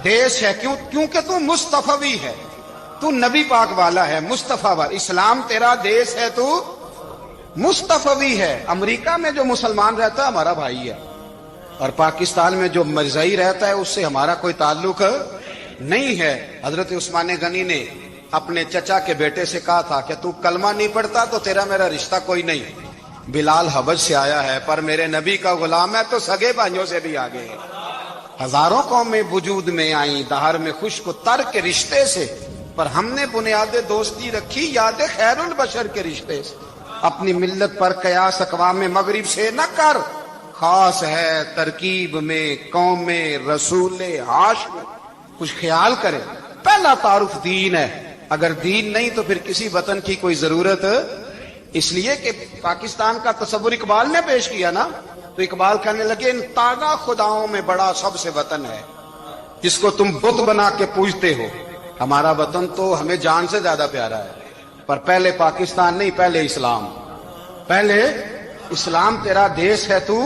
دیس ہے. کیونکہ تو مصطفی ہے, تو نبی پاک والا ہے, مصطفیٰ والا. اسلام تیرا دیس ہے, تو مصطفی ہے. امریکہ میں جو مسلمان رہتا ہے ہمارا بھائی ہے, اور پاکستان میں جو مرزائی رہتا ہے اس سے ہمارا کوئی تعلق نہیں ہے. حضرت عثمان غنی نے اپنے چچا کے بیٹے سے کہا تھا کہ تو کلمہ نہیں پڑھتا تو تیرا میرا رشتہ کوئی نہیں. بلال حبش سے آیا ہے پر میرے نبی کا غلام ہے تو سگے بھائیوں سے بھی آگے ہے. ہزاروں قومیں وجود میں آئیں دہر میں خوش کو تر کے رشتے سے, پر ہم نے بنیاد دوستی رکھی یاد خیر البشر کے رشتے سے. اپنی ملت پر قیاس اقوام مغرب سے نہ کر, خاص ہے ترکیب میں قوم رسول ہاشم. کچھ خیال کرے, پہلا تعارف دین ہے, اگر دین نہیں تو پھر کسی وطن کی کوئی ضرورت. اس لیے کہ پاکستان کا تصور اقبال نے پیش کیا نا, تو اقبال کہنے لگے ان تازہ خداؤں میں بڑا سب سے وطن ہے جس کو تم بت بنا کے پوجتے ہو. ہمارا وطن تو ہمیں جان سے زیادہ پیارا ہے, پر پہلے پاکستان نہیں, پہلے اسلام. پہلے اسلام تیرا دیس ہے, تو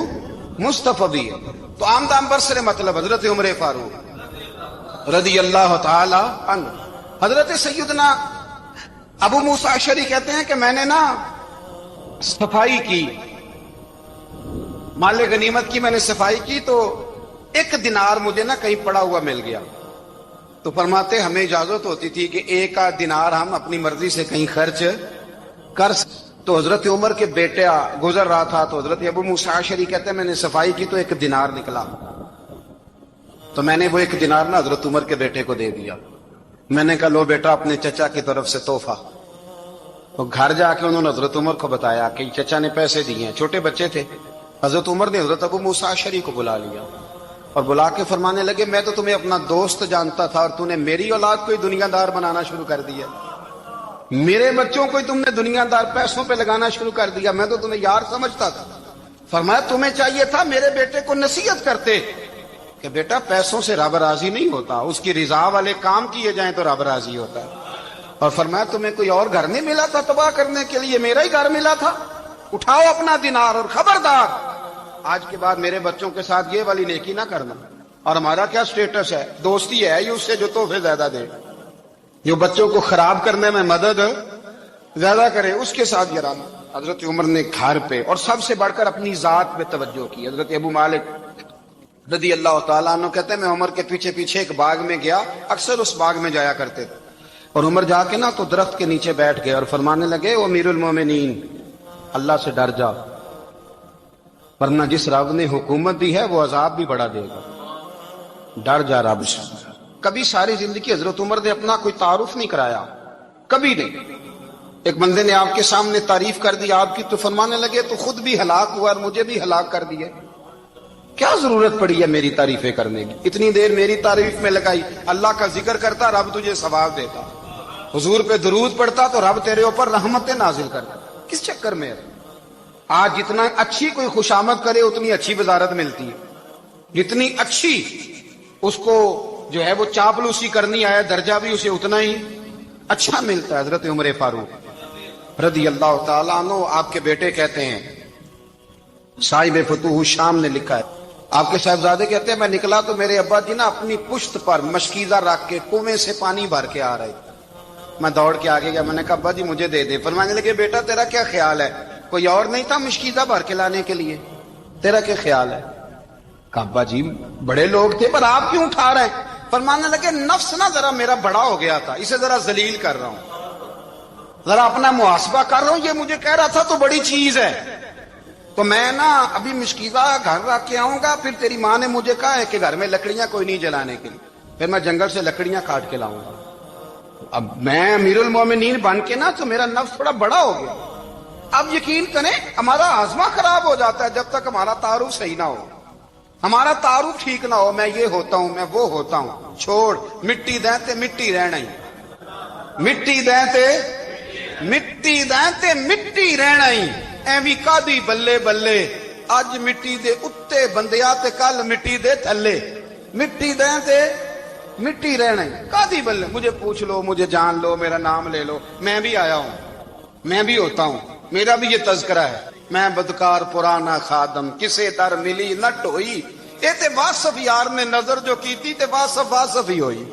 مصطفی ہے. تو آمدام برسر مطلب حضرت عمر فاروق رضی اللہ تعالی عنہ. حضرت سیدنا ابو موسیٰ اشعری کہتے ہیں کہ میں نے نا صفائی کی, مال غنیمت کی میں نے صفائی کی, تو ایک دینار مجھے نا کہیں پڑا ہوا مل گیا. تو فرماتے ہمیں اجازت ہوتی تھی کہ ایک آدھ دینار ہم اپنی مرضی سے کہیں خرچ کر. تو حضرت عمر کے بیٹا گزر رہا تھا, تو حضرت ابو موسیٰ اشعری کہتے ہیں میں نے صفائی کی تو ایک دینار نکلا, تو میں نے وہ ایک دینار نا حضرت عمر کے بیٹے کو دے دیا. میں نے کہا لو بیٹا اپنے چچا کی طرف سے تحفہ. تو گھر جا کے انہوں نے حضرت عمر کو بتایا کہ چچا نے پیسے دیے ہیں. چھوٹے بچے تھے. حضرت عمر نے حضرت ابو موسیٰ اشعری کو بلا لیا اور بلا کے فرمانے لگے میں تو تمہیں اپنا دوست جانتا تھا اور تو نے میری اولاد کو ہی دنیا دار بنانا شروع کر دیا, میرے بچوں کو ہی تم نے دنیا دار پیسوں پہ لگانا شروع کر دیا, میں تو تمہیں یار سمجھتا تھا. فرمایا تمہیں چاہیے تھا میرے بیٹے کو نصیحت کرتے کہ بیٹا پیسوں سے رب راضی نہیں ہوتا, اس کی رضا والے کام کیے جائیں تو رب راضی ہوتا ہے. اور فرمایا تمہیں کوئی اور گھر نہیں ملا تھا تباہ کرنے کے لیے, میرا ہی گھر ملا تھا, اٹھاؤ اپنا دینار اور خبردار آج کے بعد میرے بچوں کے ساتھ یہ والی نیکی نہ کرنا. اور ہمارا کیا سٹیٹس ہے, دوستی ہے یہ اس سے جو تحفے زیادہ دے, جو بچوں کو خراب کرنے میں مدد زیادہ کرے اس کے ساتھ یہ رانا. حضرت عمر نے گھر پہ اور سب سے بڑھ کر اپنی ذات پہ توجہ کی. حضرت ابو مالک رضی اللہ تعالیٰ عنہ کہتے ہیں میں عمر کے پیچھے پیچھے ایک باغ میں گیا, اکثر اس باغ میں جایا کرتے تھے, اور عمر جا کے نا تو درخت کے نیچے بیٹھ گئے اور فرمانے لگے او امیر المومنین اللہ سے ڈر جا, ورنہ جس رب نے حکومت دی ہے وہ عذاب بھی بڑا دے گا, ڈر جا رب سے. کبھی ساری زندگی حضرت عمر نے اپنا کوئی تعارف نہیں کرایا, کبھی نہیں. ایک بندے نے آپ کے سامنے تعریف کر دی آپ کی تو فرمانے لگے تو خود بھی ہلاک ہوا اور مجھے بھی ہلاک کر دیا, کیا ضرورت پڑی ہے میری تعریفیں کرنے کی, اتنی دیر میری تعریف میں لگائی, اللہ کا ذکر کرتا رب تجھے ثواب دیتا, حضور پہ درود پڑھتا تو رب تیرے اوپر رحمتیں نازل کرتا. کس چکر میں ہے؟ آج جتنا اچھی کوئی خوشامد کرے اتنی اچھی وزارت ملتی ہے, جتنی اچھی اس کو جو ہے وہ چاپلوسی کرنی آئے درجہ بھی اسے اتنا ہی اچھا ملتا ہے. حضرت عمر فاروق رضی اللہ تعالیٰ عنہ آپ کے بیٹے کہتے ہیں, صاحب فتوح الشام نے لکھا ہے, آپ کے صاحبزادے کہتے ہیں میں نکلا تو میرے ابا جی نا اپنی پشت پر مشکیزہ رکھ کے کنویں سے پانی بھر کے آ رہے. میں دوڑ کے آگے گیا, میں نے کہا ابا جی مجھے دے دے. فرمانے لگے بیٹا تیرا کیا خیال ہے, کوئی اور نہیں تھا مشکیزہ بھر کے لانے کے لیے, تیرا کیا خیال ہے؟ کہا ابا جی بڑے لوگ تھے پر آپ کیوں اٹھا رہے ہیں؟ فرمانے لگے نفس نا ذرا میرا بڑا ہو گیا تھا, اسے ذرا ذلیل کر رہا ہوں, ذرا اپنا محاسبہ کر رہا ہوں. یہ مجھے کہہ رہا تھا تو بڑی چیز ہے, تو میں نا ابھی مشکیزہ گھر رکھ کے آؤں گا, پھر تیری ماں نے مجھے کہا ہے کہ گھر میں لکڑیاں کوئی نہیں جلانے کے لیے, پھر میں جنگل سے لکڑیاں کاٹ کے لاؤں گا. اب میں امیر المومنین بن کے نا تو میرا نفس تھوڑا بڑا ہو گیا. اب یقین کریں ہمارا ہاضمہ خراب ہو جاتا ہے جب تک ہمارا تعارف صحیح نہ ہو, ہمارا تعارف ٹھیک نہ ہو. میں یہ ہوتا ہوں, میں وہ ہوتا ہوں, چھوڑ مٹی دیں تے مٹی رہنا ہی, مٹی دیں تے مٹی دیں تے مٹی رہنا ہی. ایویں کادی بلے بلے اج مٹی دے اتے بندیا تے کل مٹی دے تھلے, مٹی دیں تے مٹی رہنا ہی. کادی بلے, مجھے پوچھ لو, مجھے جان لو, میرا نام لے لو, میں بھی آیا ہوں, میں بھی ہوتا ہوں, میرا بھی یہ تذکرہ ہے، میں بدکار پرانا خادم کسے در ملی نٹ ہوئی، اے تے واصف یار نے نظر جو کی تھی تے واصف ہی ہوئی۔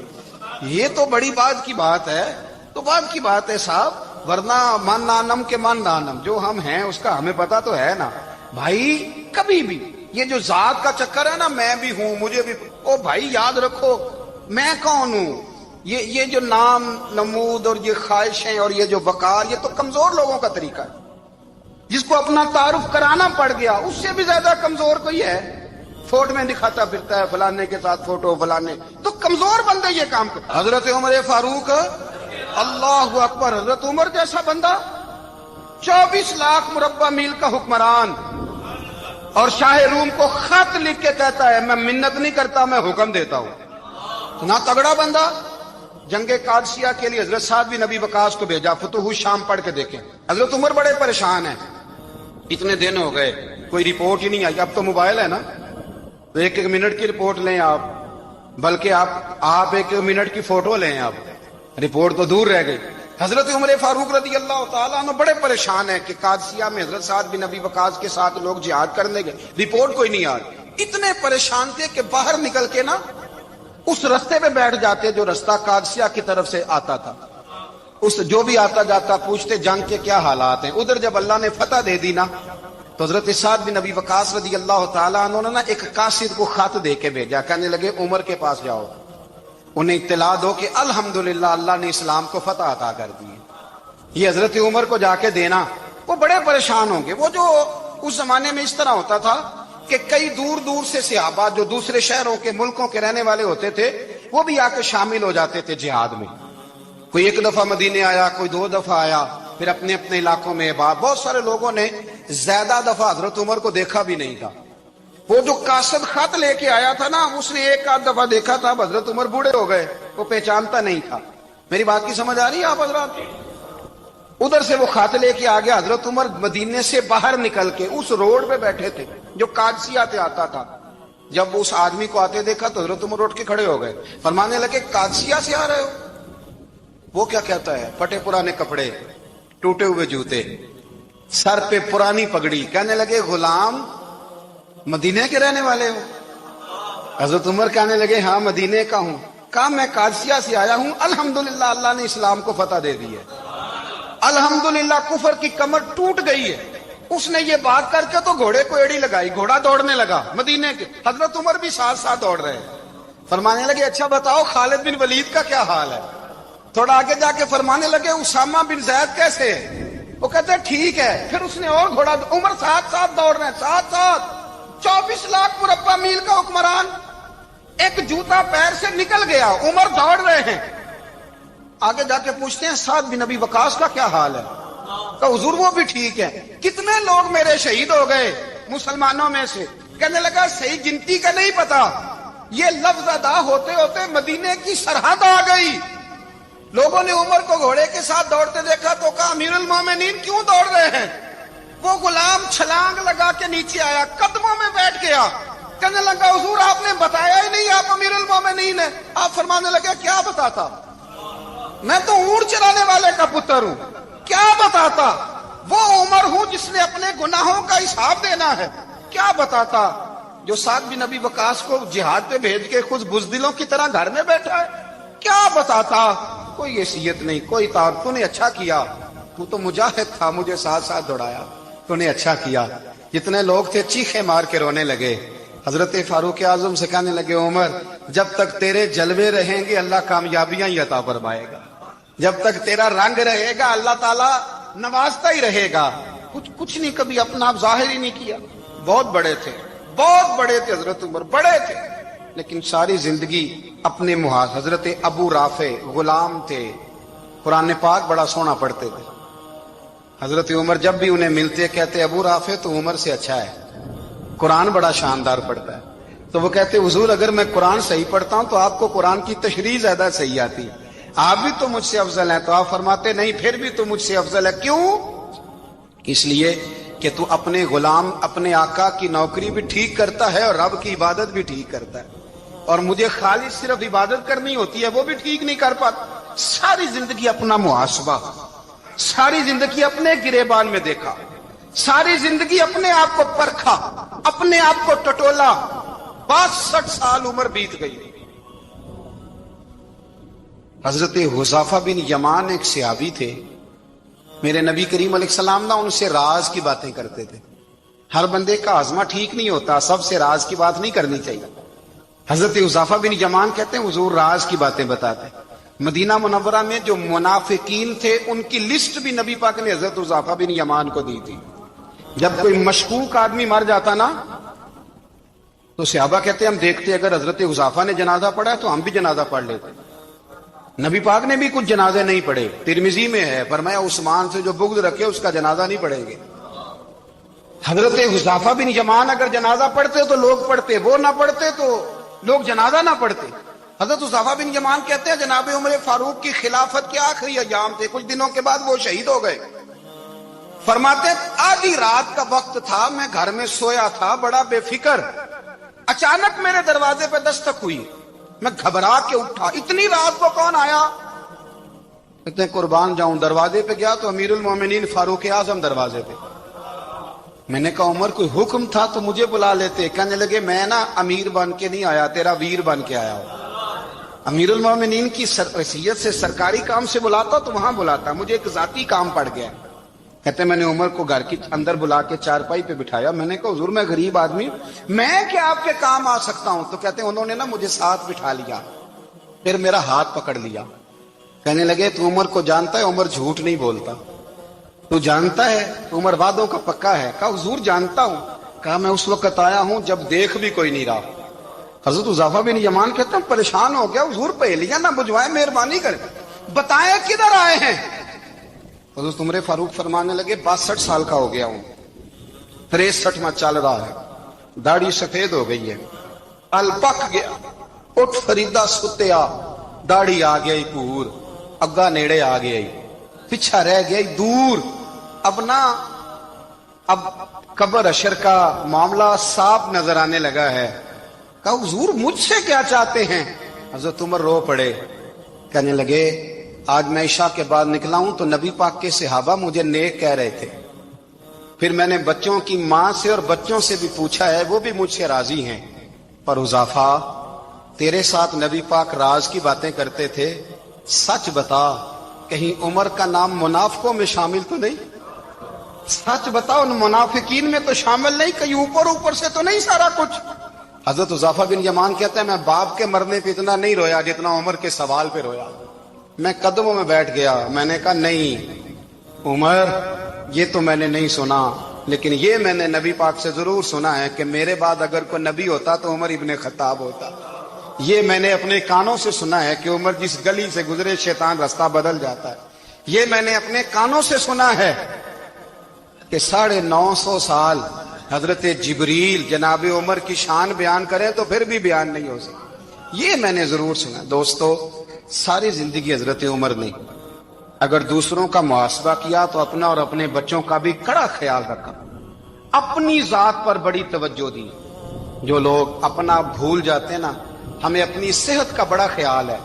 یہ تو بڑی بات کی بات ہے، تو بات کی بات ہے صاحب، ورنہ من نانم کے من نانم، جو ہم ہیں اس کا ہمیں پتا تو ہے نا بھائی۔ کبھی بھی یہ جو ذات کا چکر ہے نا، میں بھی ہوں مجھے بھی، او بھائی یاد رکھو میں کون ہوں۔ یہ جو نام نمود اور یہ خواہشیں اور یہ جو وقار، یہ تو کمزور لوگوں کا طریقہ ہے۔ جس کو اپنا تعارف کرانا پڑ گیا اس سے بھی زیادہ کمزور کوئی ہے؟ فوٹو میں دکھاتا پھرتا ہے فلانے کے ساتھ فوٹو فلانے، تو کمزور بندے یہ کام کرتے۔ حضرت عمر فاروق، اللہ اکبر، حضرت عمر جیسا بندہ 24 لاکھ مربع میل کا حکمران، اور شاہ روم کو خط لکھ کے کہتا ہے میں منت نہیں کرتا میں حکم دیتا ہوں۔ اتنا تگڑا بندہ۔ جنگ قادسیہ کے لیے حضرت سعد بن ابی وقاص کو بھیجا، فتوح الشام پڑھ کے دیکھیں۔ حضرت عمر بڑے پریشان ہیں، اتنے دن ہو گئے کوئی رپورٹ ہی نہیں آئی۔ اب تو موبائل ہے نا، تو ایک ایک منٹ کی رپورٹ لیں آپ، بلکہ آپ ایک ایک منٹ کی فوٹو لیں، آپ رپورٹ تو دور رہ گئی۔ حضرت عمر فاروق رضی اللہ تعالیٰ عنہ بڑے پریشان ہیں کہ قادسیہ میں حضرت سعد بن ابی وقاص کے ساتھ لوگ جہاد کرنے گئے، رپورٹ کوئی نہیں آ رہی۔ اتنے پریشان تھے کہ باہر نکل کے نا اس رستے پہ بیٹھ جاتے جو رستہ قادسیہ کی طرف سے آتا تھا، اس جو بھی آتا جاتا پوچھتے جنگ کے کیا حالات ہیں۔ ادھر جب اللہ نے فتح دے دی نا، تو حضرت سعد بن ابی وقاص رضی اللہ تعالیٰ عنہ نے نا ایک قاصد کو خط دے کے بھیجا، کہنے لگے عمر کے پاس جاؤ، انہیں اطلاع دو کہ الحمدللہ اللہ نے اسلام کو فتح عطا کر دی ہے۔ یہ حضرت عمر کو جا کے دینا، وہ بڑے پریشان ہوں گے۔ وہ جو اس زمانے میں اس طرح ہوتا تھا کہ کئی دور دور سے صحابہ جو دوسرے شہروں کے ملکوں کے رہنے والے ہوتے تھے، وہ بھی آ کے شامل ہو جاتے تھے جہاد میں۔ کوئی ایک دفعہ مدینے آیا، کوئی 2 دفعہ آیا، پھر اپنے اپنے علاقوں میں بہت سارے لوگوں نے زیادہ دفعہ حضرت عمر کو دیکھا بھی نہیں تھا۔ وہ جو قاصد خط لے کے آیا تھا نا، اس نے ایک آدھ دفعہ دیکھا تھا، حضرت عمر بوڑھے ہو گئے، وہ پہچانتا نہیں تھا۔ میری بات کی سمجھ آ رہی ہے آپ حضرات؟ ادھر سے وہ خط لے کے آ گیا۔ حضرت عمر مدینے سے باہر نکل کے اس روڈ پہ بیٹھے تھے جو قادسیہ سے آتا تھا۔ جب اس آدمی کو آتے دیکھا تو حضرت عمر اٹھ کے کھڑے ہو گئے، فرمانے لگے قادسیہ سے آ رہے ہو؟ وہ کیا کہتا ہے؟ پھٹے پرانے کپڑے، ٹوٹے ہوئے جوتے، سر پہ پرانی پگڑی، کہنے لگے غلام مدینے کے رہنے والے ہو؟ حضرت عمر کہنے لگے ہاں مدینے کا ہوں۔ کہا میں قادسیہ سے آیا ہوں، الحمدللہ اللہ نے اسلام کو فتح دے دی ہے، الحمدللہ کفر کی کمر ٹوٹ گئی ہے۔ اس نے یہ بات کر کے تو گھوڑے کو ایڑی لگائی، گھوڑا دوڑنے لگا مدینے کے، حضرت عمر بھی ساتھ ساتھ دوڑ رہے ہیں۔ فرمانے لگے اچھا بتاؤ خالد بن ولید کا کیا حال ہے؟ تھوڑا آگے جا کے فرمانے لگے اسامہ بن زید کیسے ہے؟ وہ کہتے ہیں ٹھیک ہے۔ پھر اس نے اور گھوڑا، عمر ساتھ ساتھ دوڑ رہے ہیں، ساتھ ساتھ 24 لاکھ مربع میل کا حکمران، ایک جوتا پیر سے نکل گیا، عمر دوڑ رہے ہیں۔ آگے جا کے پوچھتے ہیں سعد بن ابی وقاص کا کیا حال ہے؟ کہ حضور وہ بھی ٹھیک ہے۔ کتنے لوگ میرے شہید ہو گئے مسلمانوں میں سے؟ کہنے لگا صحیح گنتی کا نہیں پتا، یہ لفظ ادا ہوتے ہوتے مدینے کی سرحد آ گئی۔ لوگوں نے عمر کو گھوڑے کے ساتھ دوڑتے دیکھا تو کہا امیر المومنین کیوں دوڑ رہے ہیں؟ وہ غلام چھلانگ لگا کے نیچے آیا، قدموں میں بیٹھ گیا، کہنے لگا حضور آپ نے بتایا ہی نہیں آپ امیر المومنین ہیں۔ آپ فرمانے لگے کیا بتاتا؟ میں تو اونٹ چرانے والے کا پتر ہوں، کیا بتاتا؟ وہ عمر ہوں جس نے اپنے گناہوں کا حساب دینا ہے، کیا بتاتا؟ جو سعد بن ابی وقاص کو جہاد پہ بھیج کے خود بزدلوں کی طرح گھر میں بیٹھا ہے، کیا بتاتا؟ کوئی حیثیت نہیں، کوئی تعارف۔ تو نے اچھا کیا، تو تو مجاہد تھا، مجھے ساتھ ساتھ دوڑایا، تو نے اچھا کیا۔ جتنے لوگ تھے چیخے مار کے رونے لگے۔ حضرت فاروق اعظم سے کہنے لگے عمر جب تک تیرے جلوے رہیں گے اللہ کامیابیاں ہی عطا فرمائے گا، جب تک تیرا رنگ رہے گا اللہ تعالیٰ نوازتا ہی رہے گا۔ کچھ نہیں، کبھی اپنا آپ ظاہر ہی نہیں کیا۔ بہت بڑے تھے، بہت بڑے تھے حضرت عمر، بڑے تھے، لیکن ساری زندگی اپنے محاذ۔ حضرت ابو رافع غلام تھے، قرآن پاک بڑا سونا پڑھتے تھے۔ حضرت عمر جب بھی انہیں ملتے کہتے ابو رافع تو عمر سے اچھا ہے، قرآن بڑا شاندار پڑھتا ہے۔ تو وہ کہتے حضور اگر میں قرآن صحیح پڑھتا ہوں تو آپ کو قرآن کی تشریح زیادہ صحیح آتی ہے، آپ بھی تو مجھ سے افضل ہیں۔ تو آپ فرماتے نہیں پھر بھی تو مجھ سے افضل ہے۔ کیوں؟ اس لیے کہ تو اپنے غلام اپنے آقا کی نوکری بھی ٹھیک کرتا ہے اور رب کی عبادت بھی ٹھیک کرتا ہے، اور مجھے خالص صرف عبادت کرنی ہوتی ہے وہ بھی ٹھیک نہیں کر پاتا۔ ساری زندگی اپنا محاسبہ، ساری زندگی اپنے گریبان میں دیکھا، ساری زندگی اپنے آپ کو پرکھا، اپنے آپ کو ٹٹولا، 62 سال عمر بیت گئی۔ حضرت حذیفہ بن یمان ایک صحابی تھے، میرے نبی کریم علیہ السلام نا ان سے راز کی باتیں کرتے تھے۔ ہر بندے کا ہاضمہ ٹھیک نہیں ہوتا، سب سے راز کی بات نہیں کرنی چاہیے۔ حضرت حذیفہ بن یمان کہتے ہیں حضور راز کی باتیں بتاتے۔ مدینہ منورہ میں جو منافقین تھے ان کی لسٹ بھی نبی پاک نے حضرت حذیفہ بن یمان کو دی تھی۔ جب کوئی مشکوک آدمی مر جاتا نا تو صحابہ کہتے ہیں ہم دیکھتے اگر حضرت حذیفہ نے جنازہ پڑھا تو ہم بھی جنازہ پڑھ لیتے۔ نبی پاک نے بھی کچھ جنازے نہیں پڑھے، ترمذی میں ہے، فرمایا عثمان سے جو بغض رکھے اس کا جنازہ نہیں پڑھیں گے۔ حضرت حذیفہ بن یمان اگر جنازہ پڑھتے تو لوگ پڑھتے، وہ نہ پڑھتے تو لوگ جنازہ نہ پڑھتے۔ حضرت حذیفہ بن یمان کہتے ہیں جناب عمر فاروق کی خلافت کے آخری ایام تھے، کچھ دنوں کے بعد وہ شہید ہو گئے۔ فرماتے آدھی رات کا وقت تھا، میں گھر میں سویا تھا بڑا بے فکر، اچانک میرے دروازے پہ دستک ہوئی، میں گھبرا کے اٹھا، اتنی رات کو کون آیا؟ کہتے ہیں قربان جاؤں، دروازے پہ گیا تو امیر المومنین فاروق اعظم دروازے پہ۔ میں نے کہا عمر کوئی حکم تھا تو مجھے بلا لیتے۔ کہنے لگے میں نا امیر بن کے نہیں آیا، تیرا ویر بن کے آیا ہوں۔ امیر المومنین کی حیثیت سے سرکاری کام سے بلاتا تو وہاں بلاتا، مجھے ایک ذاتی کام پڑ گیا۔ کہتے میں نے عمر کو گھر کی اندر بلا کے چارپائی پہ بٹھایا، میں نے کہا حضور میں غریب آدمی میں کیا آپ کے کام آ سکتا ہوں؟ تو کہتے ہیں انہوں نے نا مجھے ساتھ بٹھا لیا، پھر میرا ہاتھ پکڑ لیا، کہنے لگے تو عمر کو جانتا ہے؟ عمر جھوٹ نہیں بولتا۔ تو جانتا ہے؟ عمر وعدوں کا پکا ہے۔ کہا حضور جانتا ہوں۔ کہا میں اس وقت آیا ہوں جب دیکھ بھی کوئی نہیں رہا۔ حضرت حذیفہ بن یمان کہتے ہیں پریشان ہو گیا، حضور پہلیاں نہ بجھوائے، مہربانی کریں بتائیں کدھر آئے ہیں؟ حضرت عمر فاروق فرمانے لگے 62 سال کا ہو گیا ہوں، 63 میں چل رہا ہے، داڑھی سفید ہو گئی ہے، ال پک گیا، اٹھ فریدا ستیا، داڑھی آ گئی پور، اگا نیڑے آ گئی، پیچھا رہ گئی دور، اب قبر اشر کا معاملہ صاف نظر آنے لگا ہے۔ کہا حضور مجھ سے کیا چاہتے ہیں؟ حضرت عمر رو پڑے، کہنے لگے آج میں عشاء کے بعد نکلا ہوں تو نبی پاک کے صحابہ مجھے نیک کہہ رہے تھے، پھر میں نے بچوں کی ماں سے اور بچوں سے بھی پوچھا ہے، وہ بھی مجھ سے راضی ہیں، پر حذیفہ تیرے ساتھ نبی پاک راز کی باتیں کرتے تھے، سچ بتا کہیں عمر کا نام منافقوں میں شامل تو نہیں؟ سچ بتا ان منافقین میں تو شامل نہیں، کہیں اوپر سے تو نہیں سارا کچھ؟ حضرت حذیفہ بن یمان کہتے ہیں میں باپ کے مرنے پہ اتنا نہیں رویا جتنا عمر کے سوال پہ رویا۔ میں قدموں میں بیٹھ گیا، میں نے کہا نہیں عمر یہ تو میں نے نہیں سنا، لیکن یہ میں نے نبی پاک سے ضرور سنا ہے کہ میرے بعد اگر کوئی نبی ہوتا تو عمر ابن خطاب ہوتا۔ یہ میں نے اپنے کانوں سے سنا ہے کہ عمر جس گلی سے گزرے شیطان رستہ بدل جاتا ہے۔ یہ میں نے اپنے کانوں سے سنا ہے کہ 950 سال حضرت جبریل جناب عمر کی شان بیان کریں تو پھر بھی بیان نہیں ہو سکتا۔ یہ میں نے ضرور سنا۔ دوستو ساری زندگی حضرت عمر نے اگر دوسروں کا محاسبہ کیا تو اپنا اور اپنے بچوں کا بھی کڑا خیال رکھا، اپنی ذات پر بڑی توجہ دی۔ جو لوگ اپنا بھول جاتے ہیں نا، ہمیں اپنی صحت کا بڑا خیال ہے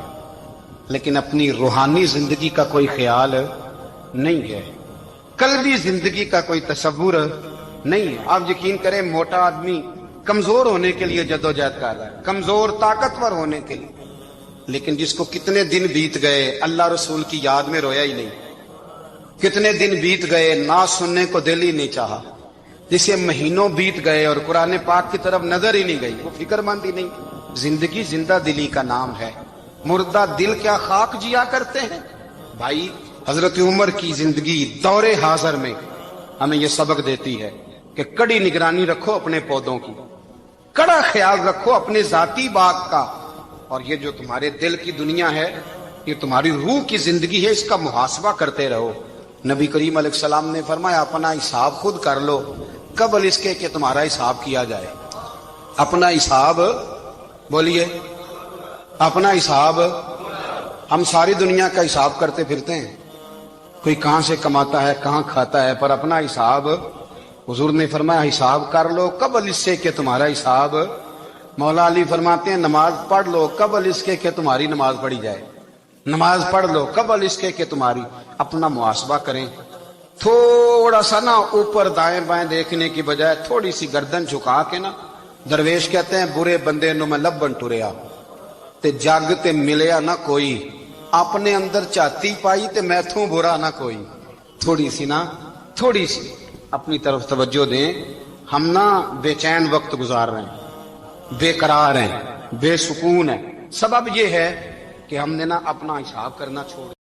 لیکن اپنی روحانی زندگی کا کوئی خیال نہیں ہے، قلبی زندگی کا کوئی تصور نہیں ہے۔ آپ یقین کریں موٹا آدمی کمزور ہونے کے لیے جدوجہد کر رہا ہے، کمزور طاقتور ہونے کے لیے، لیکن جس کو کتنے دن بیت گئے اللہ رسول کی یاد میں رویا ہی نہیں، کتنے دن بیت گئے نہ سننے کو دل ہی نہیں چاہا، جسے مہینوں بیت گئے اور قرآن پاک کی طرف نظر ہی نہیں گئی، وہ فکر مند ہی نہیں۔ زندگی زندہ دلی کا نام ہے، مردہ دل کیا خاک جیا کرتے ہیں؟ بھائی حضرت عمر کی زندگی دور حاضر میں ہمیں یہ سبق دیتی ہے کہ کڑی نگرانی رکھو اپنے پودوں کی، کڑا خیال رکھو اپنے ذاتی باغ کا، اور یہ جو تمہارے دل کی دنیا ہے، یہ تمہاری روح کی زندگی ہے، اس کا محاسبہ کرتے رہو۔ نبی کریم علیہ السلام نے فرمایا اپنا حساب خود کر لو قبل اس کے کہ تمہارا حساب کیا جائے۔ اپنا حساب بولیے، اپنا حساب۔ ہم ساری دنیا کا حساب کرتے پھرتے ہیں، کوئی کہاں سے کماتا ہے کہاں کھاتا ہے، پر اپنا حساب حضور نے فرمایا حساب کر لو قبل اس سے کہ تمہارا حساب۔ مولا علی فرماتے ہیں نماز پڑھ لو قبل اس کے کہ تمہاری نماز پڑھی جائے۔ نماز پڑھ لو قبل اس کے کہ تمہاری اپنا محاسبہ کریں. تھوڑا سا نا اوپر دائیں بائیں دیکھنے کی بجائے تھوڑی سی گردن جھکا کے نا، درویش کہتے ہیں برے بندے نو میں لبن ٹریا تے جگ تے ملیا نہ کوئی، اپنے اندر چاتی پائی تے میں تھوں برا نہ کوئی. تھوڑی سی نا، تھوڑی سی اپنی طرف توجہ دیں. ہم نا بے چین وقت گزار رہے ہیں، بے قرار ہیں، بے سکون ہیں. سبب یہ ہے کہ ہم نے نا اپنا حساب کرنا چھوڑ دیا.